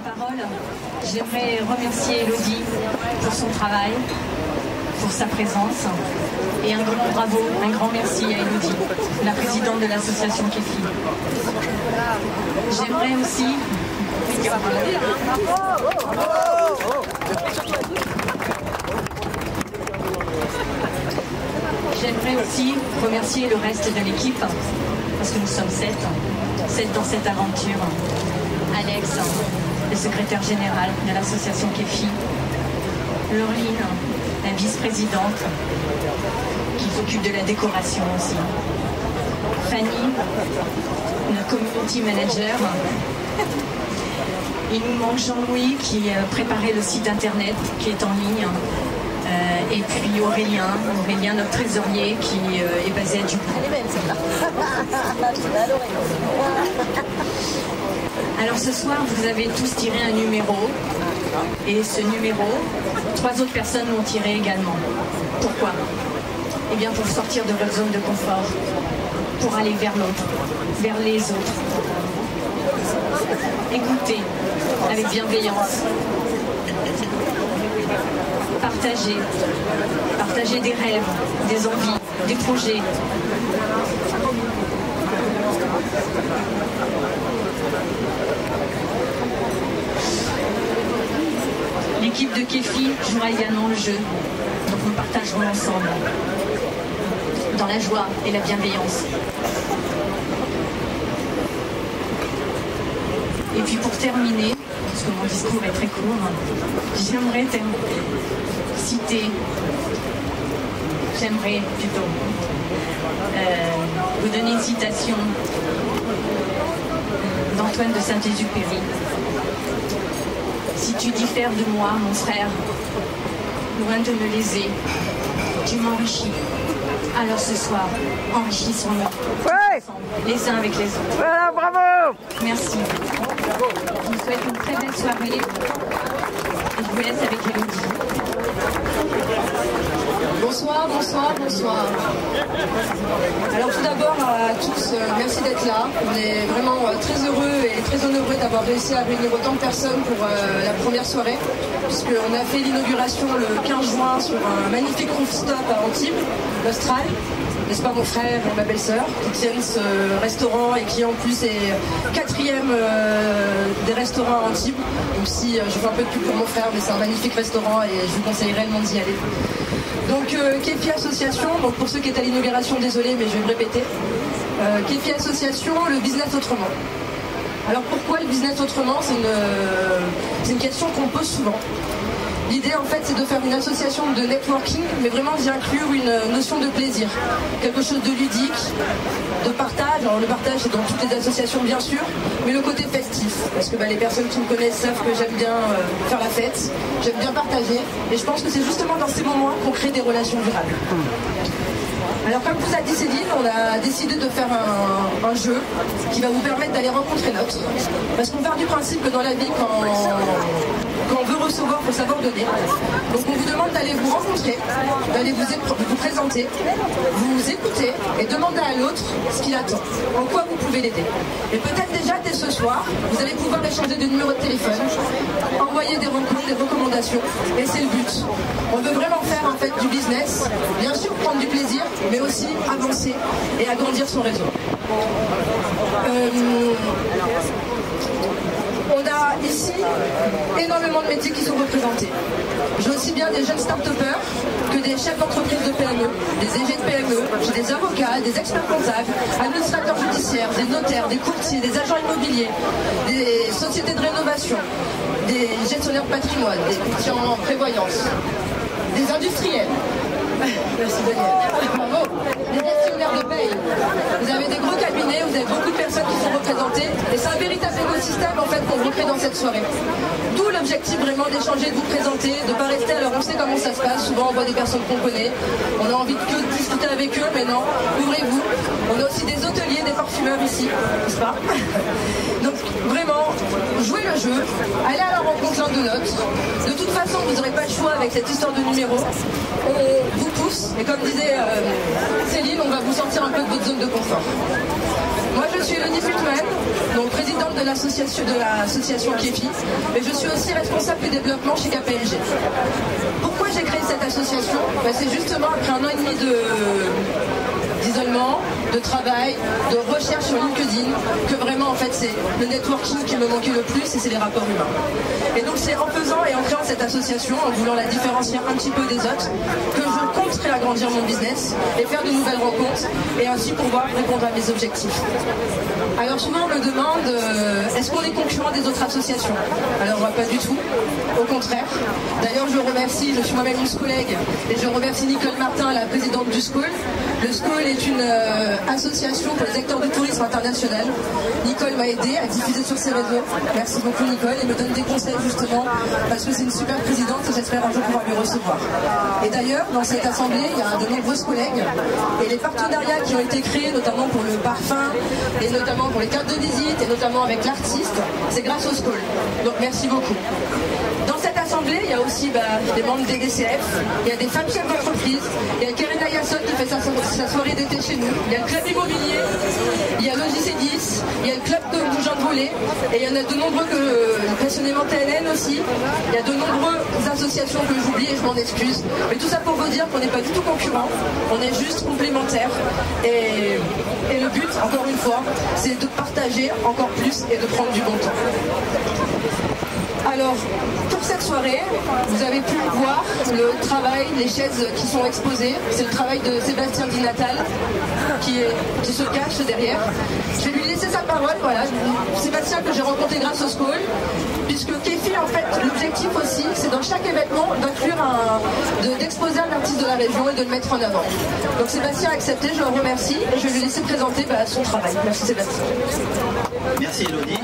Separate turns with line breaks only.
parole, j'aimerais remercier Elodie pour son travail, pour sa présence et un grand bravo, un grand merci à Elodie, la présidente de l'association Kefi. J'aimerais aussi remercier le reste de l'équipe, parce que nous sommes 7 dans cette aventure. Alex, le secrétaire général de l'association Kefi, Laureline, la vice-présidente, qui s'occupe de la décoration aussi, Fanny, le community manager. Il nous manque Jean-Louis qui préparait le site internet qui est en ligne. Et puis Aurélien, notre trésorier qui est basé à Dublin. Alors ce soir, vous avez tous tiré un numéro. Et ce numéro, 3 autres personnes l'ont tiré également. Pourquoi? Eh bien pour sortir de votre zone de confort, pour aller vers l'autre, vers les autres. Écoutez avec bienveillance. Partager des rêves, des envies, des projets. L'équipe de Kefi jouera également le jeu, donc nous partagerons ensemble, dans la joie et la bienveillance. Et puis pour terminer, parce que mon discours est très court, j'aimerais vous donner une citation d'Antoine de Saint-Exupéry. Si tu diffères de moi, mon frère, loin de me léser, tu m'enrichis. Alors ce soir, enrichissons-nous les uns avec les autres.
Voilà, bravo!
Merci. Je vous souhaite une très belle soirée et je vous laisse avec Elodie.
Bonsoir. Alors tout d'abord à tous, merci d'être là. On est vraiment très heureux et très honoreux d'avoir réussi à réunir autant de personnes pour la première soirée, puisqu'on a fait l'inauguration le 15 juin sur un magnifique rooftop à Antibes, l'Austral. N'est-ce pas mon frère et ma belle-sœur qui tiennent ce restaurant et qui en plus est 4e des restaurants à Antibes. Donc si je fais un peu de pub pour mon frère, mais c'est un magnifique restaurant et je vous conseille réellement d'y aller. Donc Kefi Association, donc pour ceux qui étaient à l'inauguration, désolé mais je vais me répéter. Kefi Association, le business autrement. Alors pourquoi le business autrement? C'est une question qu'on pose souvent. L'idée en fait c'est de faire une association de networking, mais vraiment d'y inclure une notion de plaisir, quelque chose de ludique, de partage. Alors le partage c'est dans toutes les associations bien sûr, mais le côté festif, parce que les personnes qui me connaissent savent que j'aime bien faire la fête, j'aime bien partager, et je pense que c'est justement dans ces moments qu'on crée des relations durables. Alors comme vous a dit Céline, on a décidé de faire un jeu qui va vous permettre d'aller rencontrer l'autre, parce qu'on part du principe que dans la vie, quand on veut recevoir, il faut savoir donner. Donc on vous demande d'aller vous rencontrer, d'aller vous présenter, vous écouter et demander à l'autre ce qu'il attend, en quoi vous pouvez l'aider. Et peut-être déjà dès ce soir, vous allez pouvoir échanger des numéros de téléphone, envoyer des rencontres, des recommandations, et c'est le but. On veut vraiment faire en fait du business, bien sûr prendre du plaisir, mais aussi avancer et agrandir son réseau. On a ici énormément de métiers qui sont représentés. J'ai aussi bien des jeunes start-upers que des chefs d'entreprise de PME, des EG de PME, j'ai des avocats, des experts comptables, administrateurs judiciaires, des notaires, des courtiers, des agents immobiliers, des sociétés de rénovation, des gestionnaires de patrimoine, des courtiers en prévoyance, des industriels. Merci Daniel. Bravo. Des gestionnaires de paye. Vous avez des gros cabinets, vous avez beaucoup de personnes qui sont représentées et c'est un véritable écosystème en fait qu'on recrée dans cette soirée. D'où l'objectif vraiment d'échanger, de vous présenter, de ne pas rester. Alors on sait comment ça se passe, souvent on voit des personnes qu'on connaît, on a envie de discuter avec eux, mais non, ouvrez-vous. On a aussi des hôteliers, des parfumeurs ici, n'est-ce pas? Donc vraiment, jouez le jeu, allez à la rencontre l'un de l'autre. De toute façon, façon, vous n'aurez pas le choix avec cette histoire de numéro. On vous pousse, et comme disait Céline, on va vous sortir un peu de votre zone de confort. Moi, je suis Elodie Fultman, donc présidente de l'association Kefi, et je suis aussi responsable du développement chez KPMG. Pourquoi j'ai créé cette association? C'est justement après 1 an et demi d'isolement, de travail, de recherche sur LinkedIn, que vraiment en fait c'est le networking qui me manquait le plus et c'est les rapports humains. Et donc c'est en faisant et en créant cette association, en voulant la différencier un petit peu des autres, que je compte agrandir mon business et faire de nouvelles rencontres et ainsi pouvoir répondre à mes objectifs. Alors souvent on me demande est-ce qu'on est concurrent des autres associations? Alors pas du tout, au contraire. D'ailleurs je remercie, je suis moi-même une collègue et je remercie Nicole Martin, la présidente du SCOL. Le SCOL est une association pour les acteurs du tourisme international. Nicole m'a aidé à diffuser sur ses réseaux. Merci beaucoup Nicole et me donne des conseils justement parce que c'est une super présidente et j'espère un jour pouvoir lui recevoir. Et d'ailleurs dans cette assemblée il y a de nombreuses collègues et les partenariats qui ont été créés notamment pour le parfum et notamment pour les cartes de visite et notamment avec l'artiste, c'est grâce au SCOL. Donc merci beaucoup. Dans cette assemblée, il y a aussi des membres des DCF, il y a des femmes chefs d'entreprise, il y a Karina Yasson qui fait sa soirée d'été chez nous, il y a le club immobilier, il y a l'OJC10, il y a le club de Mougins de Volley, et il y en a de nombreux passionnément TNN aussi, il y a de nombreuses associations que j'oublie et je m'en excuse. Mais tout ça pour vous dire qu'on n'est pas du tout concurrents, on est juste complémentaires. Et le but, encore une fois, c'est de partager encore plus et de prendre du bon temps. Alors, pour cette soirée, vous avez pu voir le travail, les chaises qui sont exposées. C'est le travail de Sébastien Di Natal qui se cache derrière. Je vais lui laisser sa parole. Voilà, Sébastien que j'ai rencontré grâce au SCOL, puisque Kefi, en fait, l'objectif aussi, c'est dans chaque événement d'inclure d'exposer un artiste de la région et de le mettre en avant. Donc Sébastien a accepté, je le remercie et je vais lui laisser présenter son travail. Merci Sébastien.
Merci Elodie.